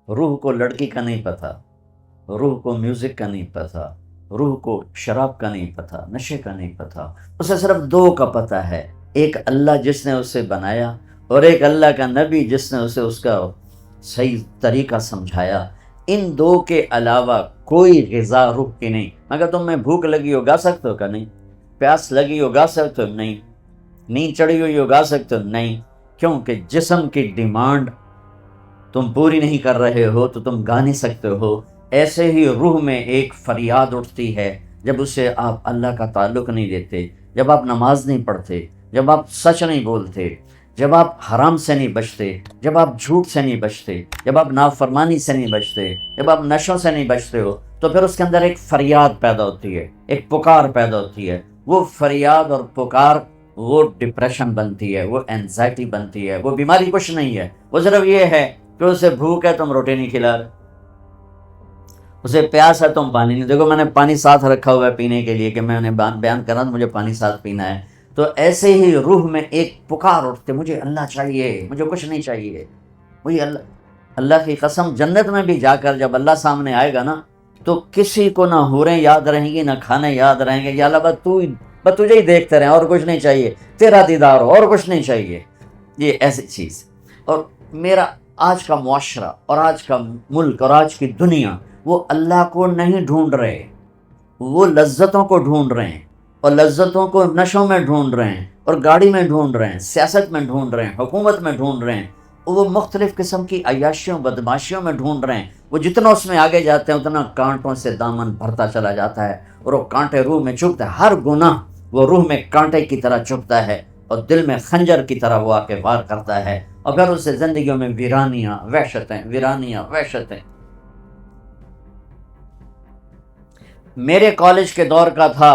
روح کو لڑکی کا نہیں پتہ، روح کو میوزک کا نہیں پتہ، روح کو شراب کا نہیں پتہ، نشے کا نہیں پتہ، اسے صرف دو کا پتہ ہے، ایک اللہ جس نے اسے بنایا اور ایک اللہ کا نبی جس نے اسے اس کا صحیح طریقہ سمجھایا۔ ان دو کے علاوہ کوئی غذا روح کی نہیں۔ مگر تم میں بھوک لگی ہو گا سکتے ہو کہ نہیں؟ پیاس لگی ہو گا سکتے ہو؟ نہیں۔ نیند چڑھی ہوئی ہو گا سکتے ہو؟ نہیں، کیونکہ جسم کی ڈیمانڈ تم پوری نہیں کر رہے ہو تو تم گا نہیں سکتے ہو۔ ایسے ہی روح میں ایک فریاد اٹھتی ہے جب اسے آپ اللہ کا تعلق نہیں دیتے، جب آپ نماز نہیں پڑھتے، جب آپ سچ نہیں بولتے، جب آپ حرام سے نہیں بچتے، جب آپ جھوٹ سے نہیں بچتے، جب آپ نافرمانی سے نہیں بچتے، جب آپ نشوں سے نہیں بچتے ہو، تو پھر اس کے اندر ایک فریاد پیدا ہوتی ہے، ایک پکار پیدا ہوتی ہے۔ وہ فریاد اور پکار وہ ڈپریشن بنتی ہے، وہ اینزائٹی بنتی ہے، وہ بیماری کچھ نہیں ہے، وہ صرف یہ ہے کہ اسے بھوک ہے تم روٹی نہیں کھلا رہے، اسے پیاس ہے تم پانی نہیں۔ دیکھو میں نے پانی ساتھ رکھا ہوا ہے پینے کے لیے کہ میں انہیں بیان کر رہا ہوں، مجھے پانی ساتھ پینا ہے۔ تو ایسے ہی روح میں ایک پکار اٹھتے، مجھے اللہ چاہیے، مجھے کچھ نہیں چاہیے، مجھے اللہ کی قسم جنت میں بھی جا کر جب اللہ سامنے آئے گا نا تو کسی کو نہ حوریں یاد رہیں گی، نہ کھانے یاد رہیں گے، یا اللہ بس تجھے ہی دیکھتے رہیں اور کچھ نہیں چاہیے، تیرا دیدار ہو اور کچھ نہیں چاہیے۔ یہ ایسی چیز۔ اور میرا آج کا معاشرہ اور آج کا ملک اور آج کی دنیا وہ اللہ کو نہیں ڈھونڈ رہے، وہ لذتوں کو ڈھونڈ رہے ہیں، اور لذتوں کو نشوں میں ڈھونڈ رہے ہیں، اور گاڑی میں ڈھونڈ رہے ہیں، سیاست میں ڈھونڈ رہے ہیں، حکومت میں ڈھونڈ رہے ہیں، وہ مختلف قسم کی عیاشیوں بدماشیوں میں ڈھونڈ رہے ہیں۔ وہ جتنا اس میں آگے جاتے ہیں اتنا کانٹوں سے دامن بھرتا چلا جاتا ہے، اور وہ کانٹے روح میں چبھتا ہے، ہر گناہ وہ روح میں کانٹے کی طرح چبھتا ہے اور دل میں خنجر کی طرح وہ آ کے وار کرتا ہے، اور پھر اس سے زندگیوں میں ویرانیاں وحشتیں۔ میرے کالج کے دور کا تھا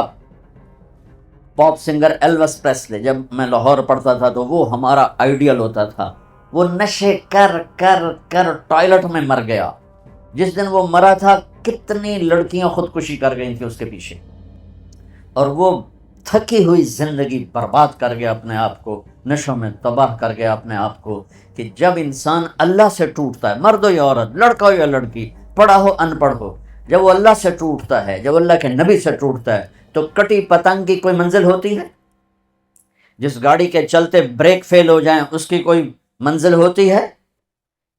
پاپ سنگر ایلوس پریسلے، جب میں لاہور پڑھتا تھا تو وہ ہمارا آئیڈیل ہوتا تھا۔ وہ نشے کر کر کر ٹوائلٹ میں مر گیا۔ جس دن وہ مرا تھا کتنی لڑکیاں خودکشی کر گئی تھیں اس کے پیچھے، اور وہ تھکی ہوئی زندگی برباد کر گیا اپنے آپ کو، نشوں میں تباہ کر گیا اپنے آپ کو۔ کہ جب انسان اللہ سے ٹوٹتا ہے، مرد ہو یا عورت، لڑکا ہو یا لڑکی، پڑھا ہو ان پڑھ ہو، جب وہ اللہ سے ٹوٹتا ہے، جب اللہ کے نبی سے ٹوٹتا ہے، تو کٹی پتنگ کی کوئی منزل ہوتی ہے؟ جس گاڑی کے چلتے بریک فیل ہو جائیں اس کی کوئی منزل ہوتی ہے؟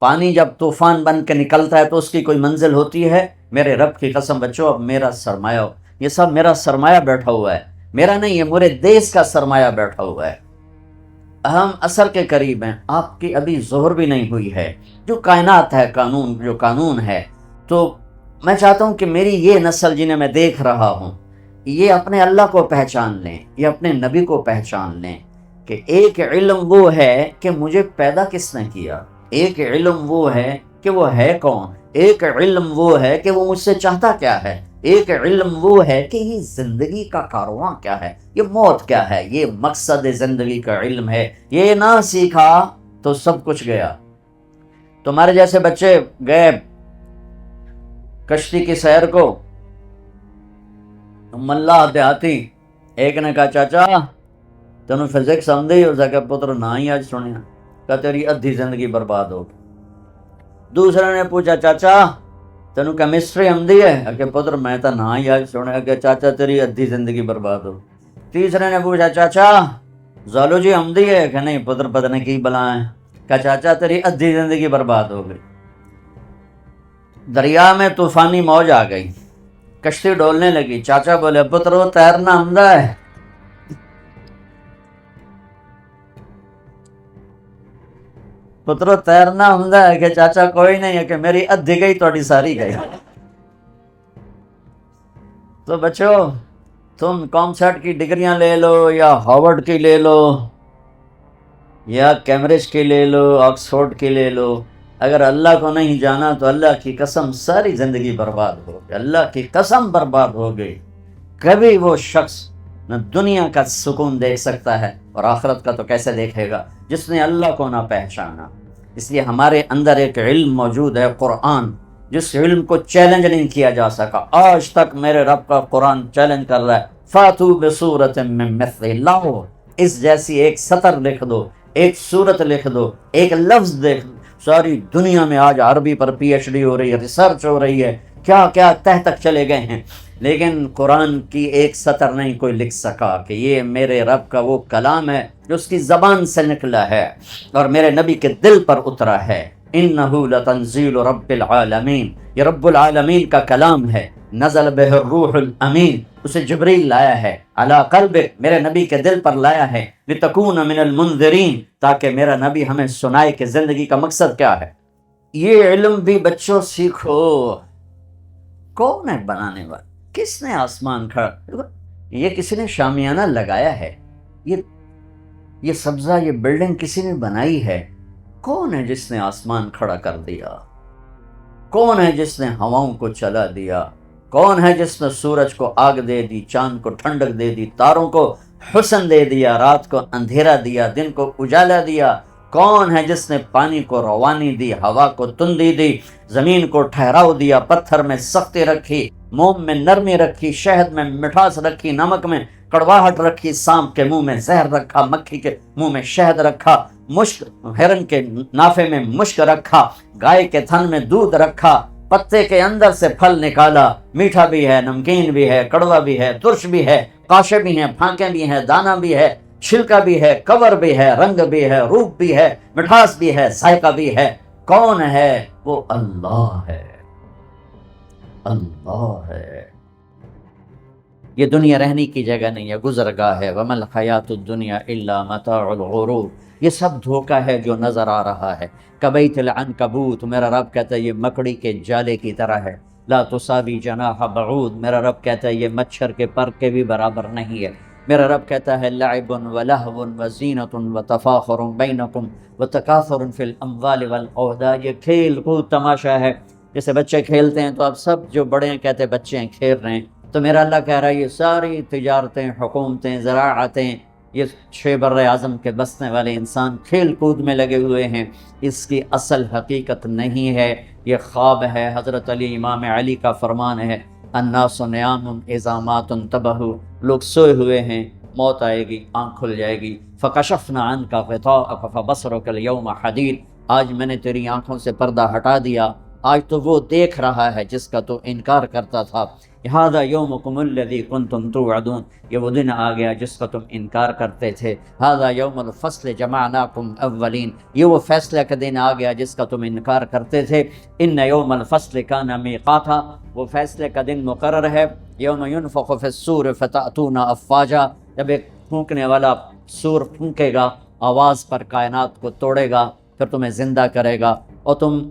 پانی جب طوفان بن کے نکلتا ہے تو اس کی کوئی منزل ہوتی ہے؟ میرے رب کی قسم بچوں، اب میرا سرمایہ، یہ سب میرا سرمایہ بیٹھا ہوا ہے، میرا نہیں، یہ میرے دیس کا سرمایہ بیٹھا ہوا ہے۔ ہم عصر کے قریب ہیں، آپ کی ابھی ظہر بھی نہیں ہوئی ہے۔ جو کائنات ہے، جو قانون ہے، تو میں چاہتا ہوں کہ میری یہ نسل جنہیں میں دیکھ رہا ہوں، یہ اپنے اللہ کو پہچان لیں، یہ اپنے نبی کو پہچان لیں کہ ایک علم وہ ہے کہ مجھے پیدا کس نے کیا، ایک علم وہ ہے کہ وہ ہے کون، ایک علم وہ ہے کہ وہ مجھ سے چاہتا کیا ہے، ایک علم وہ ہے کہ یہ زندگی کا کارواں کیا ہے، یہ موت کیا ہے، یہ مقصد زندگی کا علم ہے۔ یہ نہ سیکھا تو سب کچھ گیا۔ تمہارے جیسے بچے گئے کشتی کی سیر کو، ملا دیہاتی، ایک نے کہا چاچا تینوں فزکس آندی ہو؟ کہ پتر نہ ہی آج سنیا، کہ تیری ادھی زندگی برباد ہو گئی۔ دوسرے نے پوچھا چاچا تینوں کیمسٹری آندی ہے؟ کہ پتر میں تو نہ ہی آج سنیا، کہ چاچا تیری ادھی زندگی برباد ہو۔ تیسرے نے پوچھا چاچا زالوجی آندی ہے؟ کہ نہیں پتر پتہ نہیں کی بلا ہے، کہ چاچا تیری ادھی زندگی برباد ہو گئی۔ دریا میں طوفانی موج آ گئی، کشتی ڈولنے لگی، چاچا بولے پتر وہ تیرنا آندا ہے؟ پتر تیرنا ہوندا ہے؟ کہ چاچا کوئی نہیں ہے، کہ میری ادھی گئی تھوڑی ساری گئی۔ تو بچوں تم کامسیٹ کی ڈگریاں لے لو یا ہارورڈ کی لے لو یا کیمبرج کی لے لو، آکسفورڈ کی لے لو، اگر اللہ کو نہیں جانا تو اللہ کی قسم ساری زندگی برباد ہو گئی، اللہ کی قسم برباد ہو گئی۔ کبھی وہ شخص نہ دنیا کا سکون دیکھ سکتا ہے اور آخرت کا تو کیسے دیکھے گا جس نے اللہ کو نہ پہچانا۔ اس لیے ہمارے اندر ایک علم موجود ہے، قرآن، جس علم کو چیلنج نہیں کیا جا سکا۔ آج تک میرے رب کا قرآن چیلنج کر رہا ہے، فاتو بصورت من مثلہ، لاؤ اس جیسی ایک سطر لکھ دو، ایک صورت لکھ دو، ایک لفظ ساری دنیا میں آج عربی پر پی ایچ ڈی ہو رہی ہے، ریسرچ ہو رہی ہے، کیا کیا تہ تک چلے گئے ہیں، لیکن قرآن کی ایک سطر نہیں کوئی لکھ سکا کہ یہ میرے رب کا وہ کلام ہے جو اس کی زبان سے نکلا ہے اور میرے نبی کے دل پر اترا ہے۔ انہ لتنزیل رب العالمین، یہ رب العالمین کا کلام ہے، نزل بہ الروح الامین، اسے جبریل لایا ہے، علی قلبک، میرے نبی کے دل پر لایا ہے، لتکون من المنذرین، تاکہ میرا نبی ہمیں سنائے کہ زندگی کا مقصد کیا ہے۔ یہ علم بھی بچوں سیکھو۔ کون ہے بنانے والا؟ کس نے آسمان کھڑا؟ یہ کسی نے شامیانہ لگایا ہے، یہ سبزہ، یہ بلڈنگ کسی نے بنائی ہے؟ کون ہے جس نے آسمان کھڑا کر دیا؟ کون ہے جس نے ہواؤں کو چلا دیا؟ کون ہے جس نے سورج کو آگ دے دی، چاند کو ٹھنڈک دے دی، تاروں کو حسن دے دیا، رات کو اندھیرا دیا، دن کو اجالا دیا؟ کون ہے جس نے پانی کو روانی دی، ہوا کو تندی دی، زمین کو ٹھہراؤ دیا، پتھر میں سختی رکھی، موم میں نرمی رکھی، شہد میں مٹھاس رکھی، نمک میں کڑواہٹ رکھی، سانپ کے منہ میں زہر رکھا، مکھی کے منہ میں شہد رکھا، مشک، ہرن کے نافے میں مشک رکھا، گائے کے تھن میں دودھ رکھا، پتے کے اندر سے پھل نکالا، میٹھا بھی ہے، نمکین بھی ہے، کڑوا بھی ہے، ترش بھی ہے، قاشے بھی ہیں، پھانکیں بھی ہیں، دانہ بھی ہے، چھلکا بھی ہے، کور بھی ہے، رنگ بھی ہے، روپ بھی ہے، مٹھاس بھی ہے، ذائقہ بھی ہے۔ کون ہے؟ وہ اللہ ہے، اللہ ہے۔ یہ دنیا رہنے کی جگہ نہیں ہے، گزرگاہ ہے۔ وَمَا الْحَيَاةُ الدُّنْيَا إِلَّا مَتَاعُ الْغُرُورِ، یہ سب دھوکہ ہے جو نظر آ رہا ہے۔ کَبَيْتِ الْعَنْكَبُوتِ، میرا رب کہتا ہے یہ مکڑی کے جالے کی طرح ہے۔ لا تساوی جناح بعود، میرا رب کہتا ہے یہ مچھر کے پر کے بھی برابر نہیں ہے۔ میرا رب کہتا ہے لعب ولہو وزینۃ وتفاخر بینکم وتکاثر فی الاموال والاولاد، یہ کھیل کود تماشا ہے۔ جیسے بچے کھیلتے ہیں تو اب سب جو بڑے ہیں کہتے ہیں بچے ہیں کھیل رہے ہیں، تو میرا اللہ کہہ رہا ہے یہ ساری تجارتیں، حکومتیں، زراعتیں، یہ 6 بر اعظم کے بسنے والے انسان کھیل کود میں لگے ہوئے ہیں، اس کی اصل حقیقت نہیں ہے، یہ خواب ہے۔ حضرت علی، امام علی کا فرمان ہے الناس نیام اذا مات انتبہوا، لوگ سوئے ہوئے ہیں، موت آئے گی، آنکھ کھل جائے گی۔ فکشفنا عنک غطاءک فبصرک اليوم حدید، آج میں نے تیری آنکھوں سے پردہ ہٹا دیا، آج تو وہ دیکھ رہا ہے جس کا تو انکار کرتا تھا۔ ھذا یومکم الذی کنتم توعدون، یہ وہ دن آ گیا جس کا تم انکار کرتے تھے۔ ھذا یوم الفصل جمعناکم اولین، یہ وہ فیصلہ کا دن آ گیا جس کا تم انکار کرتے تھے۔ ان یوم الفصل کان میقاتا، وہ فیصلے کا دن مقرر ہے۔ یوم ینفخ فی الصور فتأتون افواجا، جب ایک پھونکنے والا سور پھونکے گا، آواز پر کائنات کو توڑے گا، پھر تمہیں زندہ کرے گا اور تم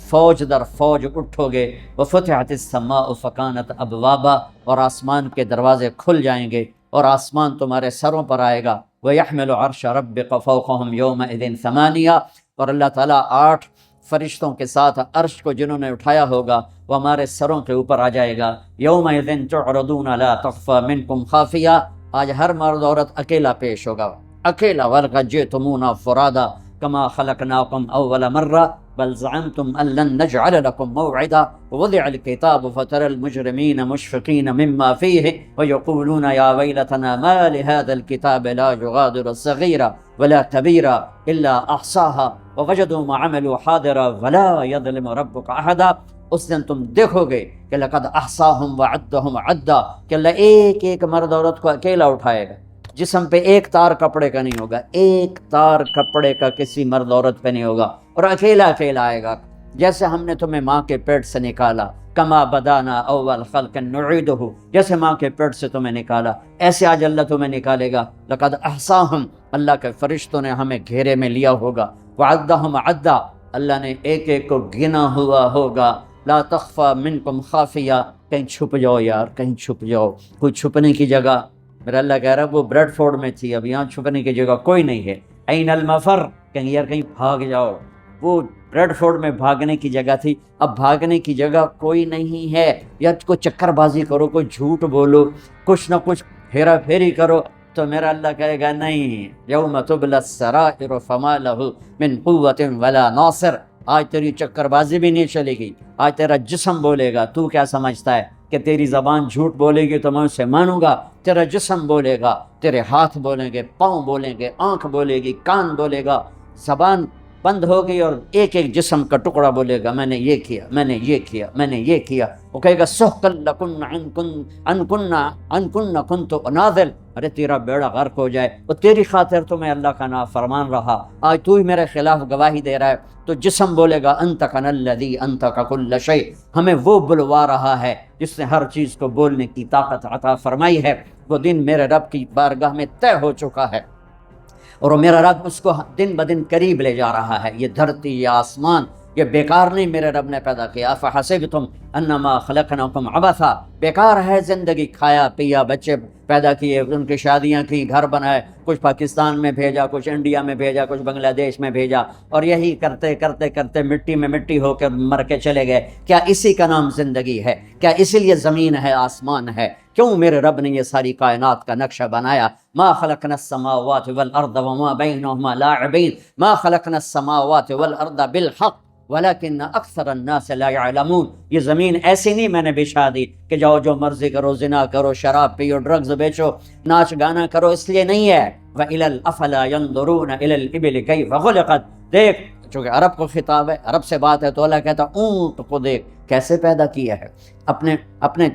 فوج در فوج اٹھو گے۔ وفتحت السماء فکانت ابوابا، اور آسمان کے دروازے کھل جائیں گے اور آسمان تمہارے سروں پر آئے گا۔ ویحمل عرش ربک فوقہم یومئذ ثمانیہ، اور اللہ تعالیٰ 8 فرشتوں کے ساتھ عرش کو جنہوں نے اٹھایا ہوگا وہ ہمارے سروں کے اوپر آ جائے گا۔ یومئذ تعرضون لا تخفی منکم خافیہ، آج ہر مرد عورت اکیلا پیش ہوگا، اکیلا۔ وَلَقَدْ جِئْتُمُونَا فُرَادَىٰ كَمَا خَلَقْنَاكُمْ أَوَّلَ مَرَّةٍ بل زعمتم أن لن نجعل لكم موعدا ووضع الكتاب فترى المجرمين مشفقين مما فيه ويقولون يا ويلتنا ما لهذا الكتاب لا يغادر صغيرة ولا كبيرة إلا أحصاها ووجدوا ما عملوا حاضرا ولا يظلم ربك أحدا۔ اس دن تم دیکھو گے کہ لقد احصاهم وعدهم عدا، کہ اللہ ایک ایک مرد عورت کو اکیلا اٹھائے گا، جسم پہ ایک تار کپڑے کا نہیں ہوگا، ایک تار کپڑے کا کسی مرد عورت پہ نہیں ہوگا، اور اکیلا اکیلا آئے گا۔ جیسے ہم نے تمہیں ماں کے پیٹ سے نکالا، کما بدانا اول خلق نعیدہ، جیسے ماں کے پیٹ سے تمہیں نکالا ایسے آج اللہ تمہیں نکالے گا۔ لقد احصاہم، اللہ کے فرشتوں نے ہمیں گھیرے میں لیا ہوگا۔ وعدہم عدا، اللہ نے ایک ایک کو گنا ہوا ہوگا۔ لا تخفى منکم خافیہ، کہیں چھپ جاؤ یار، کہیں چھپ جاؤ، کوئی چھپنے کی جگہ۔ میرا اللہ کہہ رہا ہے وہ بریڈ فورڈ میں تھی، اب یہاں چھپنے کی جگہ کوئی نہیں ہے۔ این المفر، کہیں یار کہیں بھاگ جاؤ، وہ بریڈ فورڈ میں بھاگنے کی جگہ تھی، اب بھاگنے کی جگہ کوئی نہیں ہے۔ یا کوئی چکر بازی کرو، کوئی جھوٹ بولو، کچھ نہ کچھ ہیرا پھیری کرو، تو میرا اللہ کہے گا نہیں، یوم تبلی السرائر فما لہ من قوت ولا ناصر، آج تیری چکر بازی بھی نہیں چلے گی، آج تیرا جسم بولے گا۔ تو کیا سمجھتا ہے کہ تیری زبان جھوٹ بولے گی تو میں اسے مانوں گا؟ تیرا جسم بولے گا، تیرے ہاتھ بولیں گے، پاؤں بولیں گے، آنکھ بولے گی، کان بولے گا۔ زبان بند ہوگی اور ایک ایک جسم کا ٹکڑا بولے گا میں نے یہ کیا، میں نے یہ کیا، میں نے یہ کیا. وہ کہے گا سحقا لکن ان کن کنت اناذل، ارے تیرا بیڑا غرق ہو جائے، اور تیری خاطر تو میں اللہ کا نافرمان رہا، آج تو ہی میرے خلاف گواہی دے رہا ہے. تو جسم بولے گا انطقنا الذی انطق کل شیء، ہمیں وہ بلوا رہا ہے جس نے ہر چیز کو بولنے کی طاقت عطا فرمائی ہے. وہ دن میرے رب کی بارگاہ میں طے ہو چکا ہے، اور میرا رب اس کو دن بدن قریب لے جا رہا ہے. یہ دھرتی، یہ آسمان، یہ بیکار نہیں میرے رب نے پیدا کیا. افحسبتم انما خلقناکم عبثا، بیکار ہے زندگی، کھایا پیا، بچے پیدا کیے، ان کی شادیاں کی، گھر بنائے، کچھ پاکستان میں بھیجا، کچھ انڈیا میں بھیجا، کچھ بنگلہ دیش میں بھیجا، اور یہی کرتے کرتے کرتے مٹی میں مٹی ہو کے مر کے چلے گئے. کیا اسی کا نام زندگی ہے؟ کیا اسی لیے زمین ہے، آسمان ہے؟ کیوں میرے رب نے یہ ساری کائنات کا نقشہ بنایا؟ ما خلقنا السماوات والارض وما بینہما لاعبین، ما خلقنا السماوات والارض بالحق ولیکن اکثر الناس لا يعلمون. یہ زمین ایسی نہیں میں نے بچھا دی کہ جاؤ جو مرضی کرو، زنا کرو، شراب پیو، ڈرگز بیچو، ناچ گانا کرو، اس لیے نہیں ہے. وَإِلَى الْأَفَلَا يَنْظُرُونَ إِلَى الْإِبِلِ كَيْفَ خُلِقَتْ، دیکھ، چونکہ عرب کو خطاب ہے، عرب سے بات ہے، تو اللہ کہتا اونٹ کو دیکھ کیسے پیدا کیا ہے،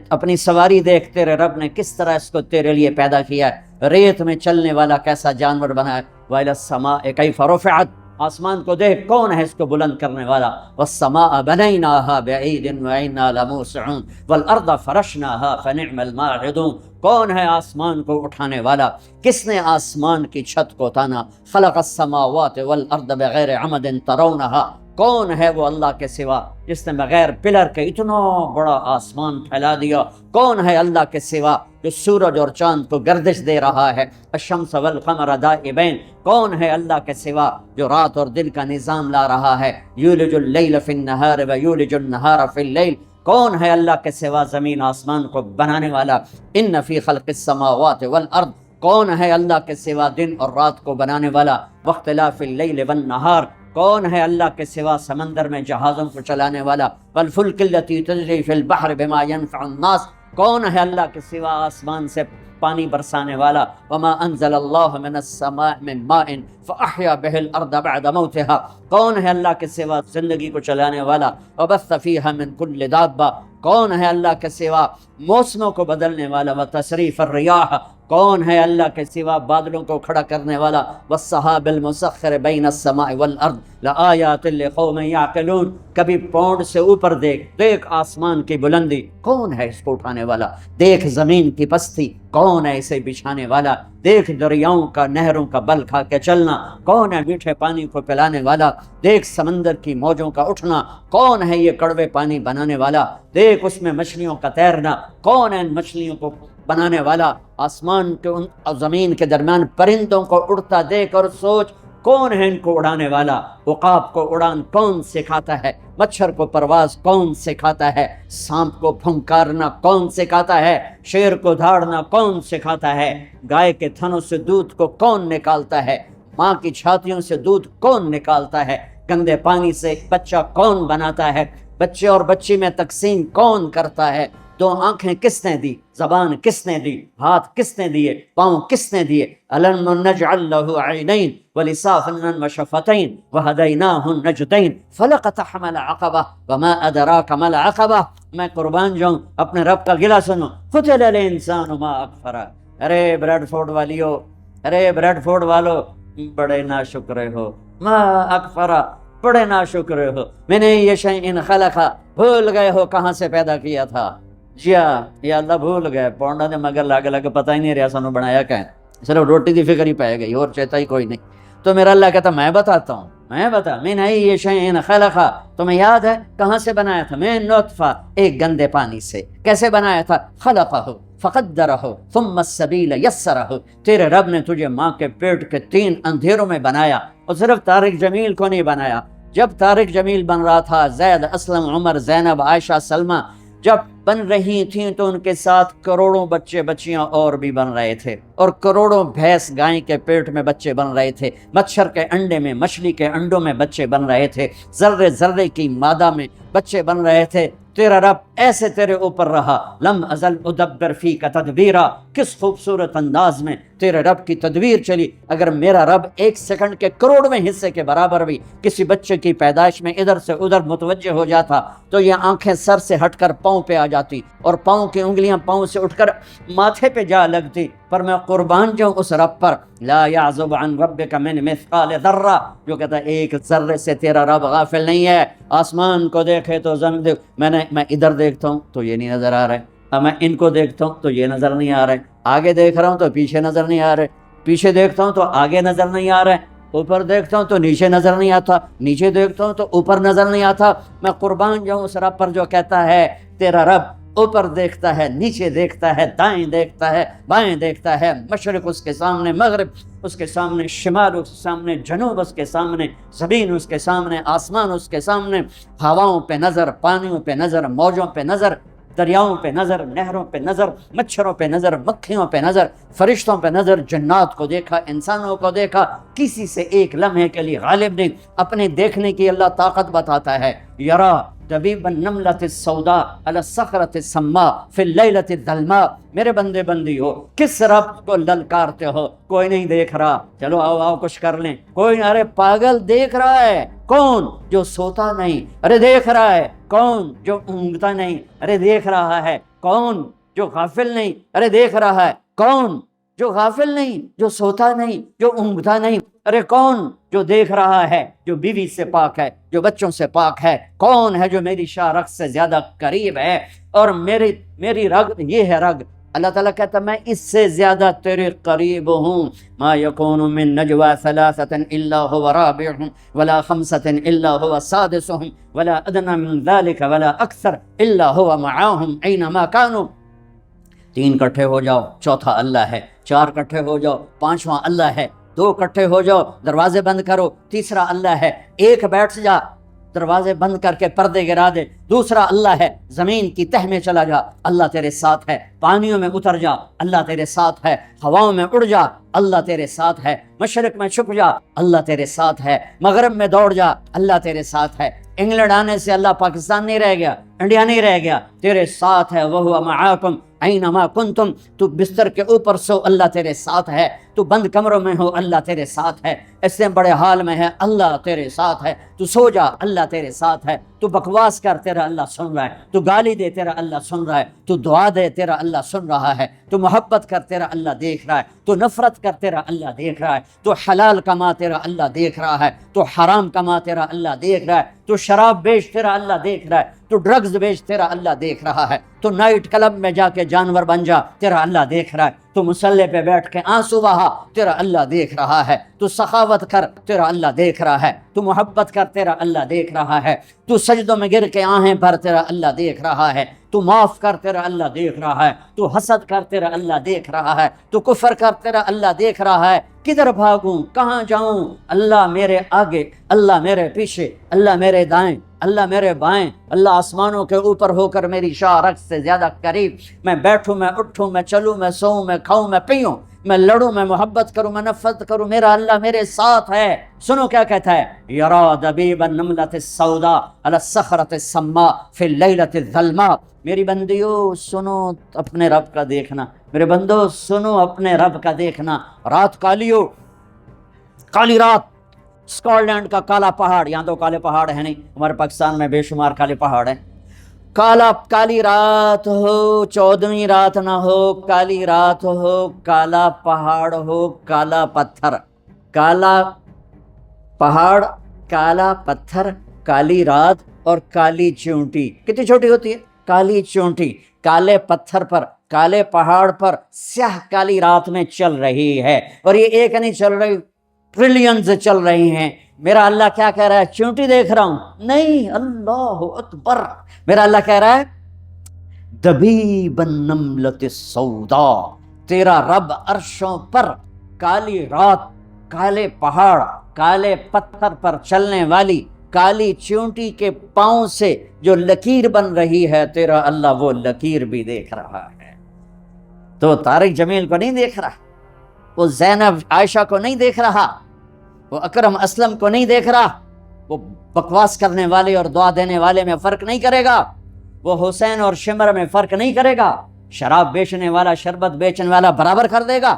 اپنی سواری دیکھ، تیرے رب نے کس طرح اس کو تیرے لیے پیدا کیا ہے، ریت میں چلنے والا کیسا جانور بنایا. وَإِلَى السَّمَاءِ كَيْفَ رُفِعَتْ، آسمان کو دیکھ کون ہے اس کو بلند کرنے والا. والسماء بنيناها بعيد وإنا لموسعون والارض فرشناها فنعم الماعدون، کون ہے آسمان کو اٹھانے والا؟ کس نے آسمان کی چھت کو تانا؟ خلق السماوات والارض بغیر عمد ترونها، کون ہے وہ اللہ کے سوا جس نے بغیر پلر کے اتنا بڑا آسمان پھیلا دیا؟ کون ہے اللہ کے سوا جو سورج اور چاند کو گردش دے رہا ہے؟ الشمس والقمر دائبین، کون ہے اللہ کے سوا جو رات اور دن کا نظام لا رہا ہے؟ یولج اللیل فی النہار ویولج النہار فی اللیل، کون ہے اللہ کے سوا زمین آسمان کو بنانے والا؟ ان فی خلق السماوات والارض، کون ہے اللہ کے سوا دن اور رات کو بنانے والا؟ واختلاف اللیل والنہار، کون ہے اللہ کے سوا سمندر میں جہازوں کو چلانے والا؟ والفلک التی تجری فی البحر بما ینفع الناس، کون ہے اللہ کے سوا آسمان سے پانی برسانے والا؟ وما انزل اللہ من السماء من ماء فاحیا بہ الارض بعد موتها، کون ہے اللہ کے سوا زندگی کو چلانے والا؟ وبث فیہا من کل دابہ، کون ہے اللہ کے سوا موسموں کو بدلنے والا؟ وتصریف الریاح، کون ہے اللہ کے سوا بادلوں کو کھڑا کرنے والا؟ والسحاب المسخر بین السماء والارض لآیات لقوم یعقلون، کبھی پونڈ سے اوپر دیکھ آسمان کی بلندی، کون ہے اس کو اٹھانے والا؟ دیکھ زمین کی پستی، کون ہے اسے بچھانے والا؟ دیکھ دریاؤں کا، نہروں کا بل کھا کے چلنا، کون ہے میٹھے پانی کو پلانے والا؟ دیکھ سمندر کی موجوں کا اٹھنا، کون ہے یہ کڑوے پانی بنانے والا؟ دیکھ اس میں مچھلیوں کا تیرنا، کون ہے ان مچھلیوں کو بنانے والا؟ آسمان کے اور زمین کے درمیان پرندوں کو اڑتا دیکھ اور سوچ کون ہے ان کو اڑانے والا؟ عقاب کو اڑان کون سکھاتا ہے؟ مچھر کو پرواز کون سکھاتا ہے؟ سانپ کو پھنکارنا کون سکھاتا ہے؟ شیر کو دھاڑنا کون سکھاتا ہے؟ گائے کے تھنوں سے دودھ کو کون نکالتا ہے؟ ماں کی چھاتیوں سے دودھ کون نکالتا ہے؟ گندے پانی سے بچہ کون بناتا ہے؟ بچے اور بچی میں تقسیم کون کرتا ہے؟ دو آنکھیں کس نے دی؟ زبان کس نے دی؟ ہاتھ کس نے دیے؟ پاؤں کس نے دیے؟ الم نجعل له عینین ولسانا وشفتین وہدیناہ النجدین فلقتحم العقبہ وما ادراک ما العقبہ. میں قربان جاؤں، اپنے رب کا گلہ سنو. قتل الانسان ما اکفرہ، ارے بریڈ فورڈ والیو، ارے بریڈ فورڈ والو، بڑے ناشکرے ہو. ما اکفرہ، بڑے ناشکرے ہو. میں نے یہ شیء خلقہ، بھول گئے ہو کہاں سے پیدا کیا تھا. جیا یا اللہ بھول گئے، پونڈا نے مگر لگے لگے پتہ ہی نہیں رہا سانو بنایا کہ صرف روٹی دی فکر ہی پائے گئی اور چیتا ہی کوئی نہیں. تو میرا اللہ کہتا میں بتاتا ہوں، میں بتا. میں نے یہ شیء خلقہ، تمہیں یاد ہے کہاں سے بنایا تھا؟ میں نطفہ، ایک گندے پانی سے. کیسے بنایا تھا؟ خلقہ فقدرہ ثم السبیل یسرہ، تیرے رب نے تجھے ماں کے پیٹ کے 3 اندھیروں میں بنایا. اور صرف طارق جمیل کو نہیں بنایا. جب طارق جمیل بن رہا تھا، زید، اسلم، عمر، زینب، عائشہ، سلمہ جب بن رہی تھیں تو ان کے ساتھ کروڑوں بچے بچیاں اور بھی بن رہے تھے، اور کروڑوں بھینس گائیں کے پیٹ میں بچے بن رہے تھے، مچھر کے انڈے میں، مچھلی کے انڈوں میں بچے بن رہے تھے، ذرے ذرے کی مادہ میں بچے بن رہے تھے. تیرا رب ایسے تیرے اوپر رہا. لم ازل ادبر فی کا تدبیرا، کس خوبصورت انداز میں تیرے رب کی تدبیر چلی. اگر میرا رب ایک سیکنڈ کے کروڑویں حصے کے برابر بھی کسی بچے کی پیدائش میں ادھر سے ادھر متوجہ ہو جاتا تو یہ آنکھیں سر سے ہٹ کر پاؤں پہ آ جاتی اور پاؤں کی انگلیاں پاؤں سے اٹھ کر ماتھے پہ جا لگتی. پر میں قربان جاؤں اس رب پر، لا یعزب عن ربک من مثقال ذرہ، جو کہتا ہے ایک ذرے سے تیرا رب غافل نہیں ہے. آسمان کو دیکھے تو زمین دیکھ، میں ادھر دیکھتا ہوں تو یہ نہیں نظر آ رہا ہے، اب میں ان کو دیکھتا ہوں تو یہ نظر نہیں آ رہا ہے، آگے دیکھ رہا ہوں تو پیچھے نظر نہیں آ رہے، پیچھے دیکھتا ہوں تو آگے نظر نہیں آ رہا ہے، اوپر دیکھتا ہوں تو نیچے نظر نہیں آتا، نیچے دیکھتا ہوں تو اوپر نظر نہیں آتا. میں قربان جاؤں اس رب پر جو کہتا ہے تیرا رب اوپر دیکھتا ہے، نیچے دیکھتا ہے، دائیں دیکھتا ہے، بائیں دیکھتا ہے، مشرق اس کے سامنے، مغرب اس کے سامنے، شمال اس کے سامنے، جنوب اس کے سامنے، زمین اس کے سامنے، آسمان اس کے سامنے، ہواؤں پہ نظر، پانیوں پہ نظر، موجوں پہ نظر، دریاؤں پہ نظر، نہروں پہ نظر، مچھروں پہ نظر، مکھیوں پہ نظر، فرشتوں پہ نظر، جنات کو دیکھا، انسانوں کو دیکھا، کسی سے ایک لمحے کے لیے غالب نہیں. اپنے دیکھنے کی اللہ طاقت بتاتا ہے. یرا دبیب النملۃ السوداء علی الصخرۃ السماء فی اللیلۃ الظلماء. میرے بندے بندی ہو، کس رب کو للکارتے ہو؟ کوئی نہیں دیکھ رہا، چلو آؤ آؤ کچھ کر لیں. کوئی، ارے پاگل دیکھ رہا ہے. کون؟ جو سوتا نہیں. ارے دیکھ رہا ہے. کون؟ جو اونگتا نہیں. ارے دیکھ رہا ہے. کون؟ جو غافل نہیں. ارے دیکھ رہا ہے. کون؟ جو غافل نہیں، جو سوتا نہیں، جو اونگتا نہیں. ارے کون؟ جو دیکھ رہا ہے، جو بیوی سے پاک ہے، جو بچوں سے پاک ہے. کون ہے جو میری شاہ رگ سے زیادہ قریب ہے؟ اور میری رگ یہ ہے رگ. اللہ تعالیٰ کہتا میں اس سے زیادہ تیرے قریب ہوں. ما یکون من نجوا ثلاثۃ الا هو رابعهم ولا خمسۃ الا هو سادسهم ولا ادنى من ذلك ولا اکثر الا هو معهم اينما كانوا. تین کٹھے ہو جاؤ، چوتھا اللہ ہے. چار کٹھے ہو جاؤ، پانچواں اللہ ہے. دو کٹھے ہو جاؤ، دروازے بند کرو، تیسرا اللہ ہے. ایک بیٹھ جا، دروازے بند کر کے پردے گرا دے، دوسرا اللہ ہے. زمین کی تہ میں چلا جا، اللہ تیرے ساتھ ہے. پانیوں میں اتر جا، اللہ تیرے ساتھ ہے. ہواؤں میں اڑ جا، اللہ تیرے ساتھ ہے. مشرق میں چھپ جا، اللہ تیرے ساتھ ہے. مغرب میں دوڑ جا، اللہ تیرے ساتھ ہے. انگلینڈ آنے سے اللہ پاکستان نہیں رہ گیا، انڈیا نہیں رہ گیا، تیرے ساتھ ہے. وَهُوَ مَعَاكُمْ أَيْنَمَا كُنْتُمْ. تو بستر کے اوپر سو، اللہ تیرے ساتھ ہے. تو بند کمروں میں ہو، اللہ تیرے ساتھ ہے. اس سے بڑے حال میں ہے، اللہ تیرے ساتھ ہے. تو سو جا، اللہ تیرے ساتھ ہے. تو بکواس کر، تیرا اللہ سن رہا ہے. تو گالی دے، تیرا اللہ سن رہا ہے. تو دعا دے، تیرا اللہ سن رہا ہے. تو محبت کر، تیرا اللہ دیکھ رہا ہے. تو نفرت کر، تیرا اللہ دیکھ رہا ہے. تو حلال کما، تیرا اللہ دیکھ رہا ہے. تو حرام کما، تیرا اللہ دیکھ رہا ہے. تو شراب بیچ، تیرا اللہ دیکھ رہا ہے. تو ڈرگز بیچ، تیرا اللہ دیکھ رہا ہے. تو نائٹ کلب میں جا کے جانور بن جا، تیرا اللہ دیکھ رہا ہے. تو مصلی پہ بیٹھ کے آنسو بہا، تیرا اللہ دیکھ رہا ہے. تو سخاوت کر، تیرا اللہ دیکھ رہا ہے. تو محبت کر، تیرا اللہ دیکھ رہا ہے. تو سجدوں میں گر کے آہیں بھر، تیرا اللہ دیکھ رہا ہے. تو معاف کر، تیرا اللہ دیکھ رہا ہے. تو حسد کر، تیرا اللہ دیکھ رہا ہے. تو کفر کر، تیرا اللہ دیکھ رہا ہے. کدھر بھاگوں، کہاں جاؤں؟ اللہ میرے آگے، اللہ میرے پیچھے، اللہ میرے دائیں، اللہ میرے بائیں. اللہ آسمانوں کے اوپر ہو کر میری شاہ رگ سے زیادہ قریب. میں بیٹھوں، میں اٹھوں، میں چلوں، میں سوؤں، میں کھاؤں، میں پیوں، میں لڑوں، میں محبت کروں، میں نفرت کروں، میرا اللہ میرے ساتھ ہے. سنو کیا کہتا ہے. یرا دبیب النملۃ السوداء علی الصخرۃ السماء فی اللیلۃ الظلماء. میری بندیو سنو اپنے رب کا دیکھنا. میرے بندو سنو اپنے رب کا دیکھنا. رات کالی ہو، کالی رات، اسکاٹ لینڈ کا کالا پہاڑ. یہاں تو کالے پہاڑ ہیں نہیں، ہمارے پاکستان میں بے شمار کالے پہاڑ ہیں. کالی رات ہو، 14ویں رات نہ ہو، کالی رات ہو، کالا پہاڑ ہو، کالا پتھر. کالا پہاڑ، کالا پتھر، کالی رات اور کالی چونٹی. کتنی چھوٹی ہوتی ہے کالی چونٹی؟ کالے پتھر پر، کالے پہاڑ پر سیاہ کالی رات میں چل رہی ہے. اور یہ ایک نہیں چل رہی، ٹریلینز چل رہی ہیں. میرا اللہ کیا کہہ رہا ہے؟ چونٹی دیکھ رہا ہوں؟ نہیں، اللہ اکبر. میرا اللہ کہہ رہا ہے دبیب النملۃ السوداء. تیرا رب عرشوں پر کالی رات، کالے پہاڑ، کالے پتھر پر چلنے والی کالی چونٹی کے پاؤں سے جو لکیر بن رہی ہے، تیرا اللہ وہ لکیر بھی دیکھ رہا ہے. تو طارق جمیل کو نہیں دیکھ رہا، وہ زینب عائشہ کو نہیں دیکھ رہا، وہ اکرم اسلم کو نہیں دیکھ رہا. وہ بکواس کرنے والے اور دعا دینے والے میں فرق نہیں کرے گا. وہ حسین اور شمر میں فرق نہیں کرے گا. شراب بیچنے والا شربت بیچنے والا برابر کر دے گا,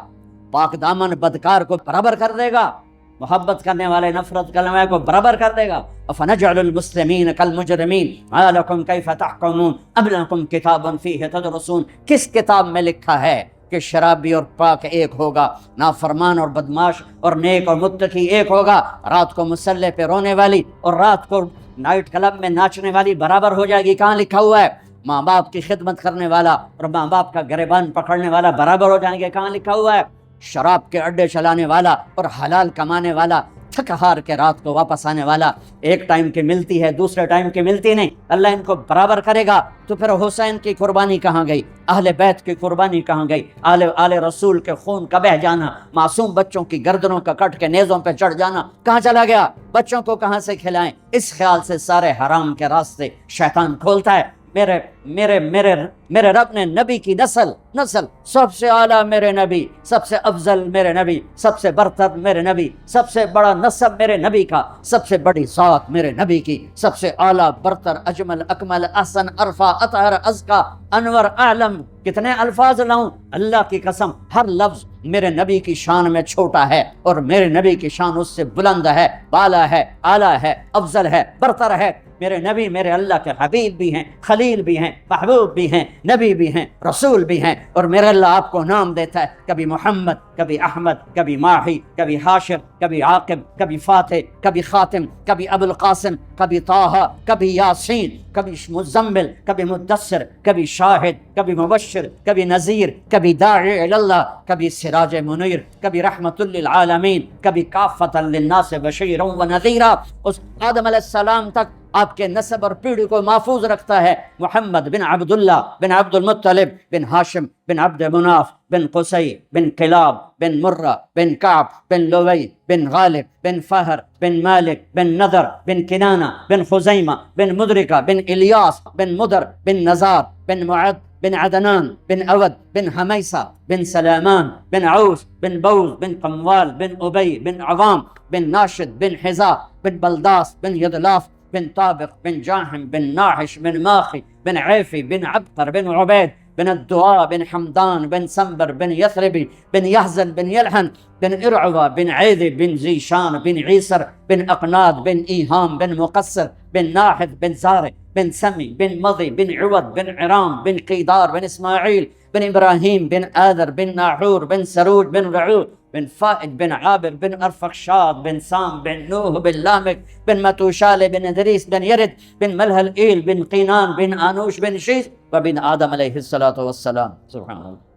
پاک دامن بدکار کو برابر کر دے گا, محبت کرنے والے نفرت کرنے والے کو برابر کر دے گا. افنجعل المسلمین کالمجرمین ما لکم کیف تحکمون ام لکم کتاب فیہ تدرسون. کس کتاب میں لکھا ہے کہ شرابی اور پاک ایک ہوگا, نافرمان اور بدماش اور نیک اور متقی ایک ہوگا, رات کو مسلح پہ رونے والی اور رات کو نائٹ کلب میں ناچنے والی برابر ہو جائے گی؟ کہاں لکھا ہوا ہے؟ ماں باپ کی خدمت کرنے والا اور ماں باپ کا گریبان پکڑنے والا برابر ہو جائیں گے؟ کہاں لکھا ہوا ہے؟ شراب کے اڈے چلانے والا اور حلال کمانے والا, تھک ہار کے رات کو واپس آنے والا, ایک ٹائم کی ملتی ہے دوسرے ٹائم کی ملتی نہیں, اللہ ان کو برابر کرے گا. تو پھر حسین کی قربانی کہاں گئی؟ اہل بیت کی قربانی کہاں گئی؟ آل رسول کے خون کا بہ جانا, معصوم بچوں کی گردنوں کا کٹ کے نیزوں پہ چڑھ جانا کہاں چلا گیا؟ بچوں کو کہاں سے کھلائیں؟ اس خیال سے سارے حرام کے راستے شیطان کھولتا ہے. میرے میرے میرے میرے رب نے نبی کی نسل سب سے اعلیٰ میرے نبی, سب سے افضل میرے نبی, سب سے برتر میرے نبی, سب سے بڑا نسب میرے نبی کا, سب سے بڑی ذات میرے نبی کی, سب سے اعلیٰ برتر اجمل اکمل احسن ارفع اطہر ازکا انور اعلم. کتنے الفاظ لاؤں؟ اللہ کی قسم ہر لفظ میرے نبی کی شان میں چھوٹا ہے اور میرے نبی کی شان اس سے بلند ہے, بالا ہے, اعلیٰ ہے, افضل ہے, برتر ہے. میرے نبی میرے اللہ کے حبیب بھی ہیں, خلیل بھی ہیں, محبوب بھی ہیں, نبی بھی ہیں, رسول بھی ہیں. اور میرے اللہ آپ کو نام دیتا ہے, کبھی محمد, کبھی احمد, کبھی ماہی, کبھی حاشر, کبھی عاقب, کبھی فاتح, کبھی خاتم, کبھی ابو القاسم, کبھی طٰہٰ, کبھی یاسین, کبھی مزمل, کبھی مدثر, کبھی شاہد, کبھی مبشر, کبھی نذیر, کبھی داعی الی اللہ, کبھی سراج منیر, کبھی رحمت للعالمین, کبھی کافۃ للناس بشیرا ونذیرا. اس آدم علیہ السلام تک آپ کے نسب اور پیڑھی کو محفوظ رکھتا ہے. محمد بن عبداللہ بن عبد المطلب بن ہاشم بن عبد مناف بن قصی بن کلاب بن مرہ بن کعب بن لوی بن غالب بن فہر بن مالک بن نضر بن کنانہ بن خزیمہ بن مدرکہ بن الیاس بن مدر بن نزار بن معد بن عدنان بن اود بن حمیسہ بن سلامان بن عوس بن بوز بن قموال بن ابی بن عوام بن ناشد بن حذاء بن بلداس بن یدلاف بن طابق بن جاحم بن ناحش بن ماخي بن عيفي بن عبقر بن عبيد بن الدعاء بن حمدان بن سنبر بن يثربي بن يهزن بن يلحن بن إرعوى بن عيذي بن زيشان بن عيسر بن أقناد بن إيهام بن مقصر بن ناحد بن زارع بن سمي بن مضي بن عوض بن عرام بن قيدار بن إسماعيل بن إبراهيم بن آذر بن ناحور بن سروج بن رعود بن فائد بن عابر بن أرفخشاد بن سام بن نوح بن لامك بن متوشال بن إدريس بن يرد بن ملهل إيل بن قينان بن آنوش بن شيث وبن آدم عليه الصلاة والسلام. سبحان الله.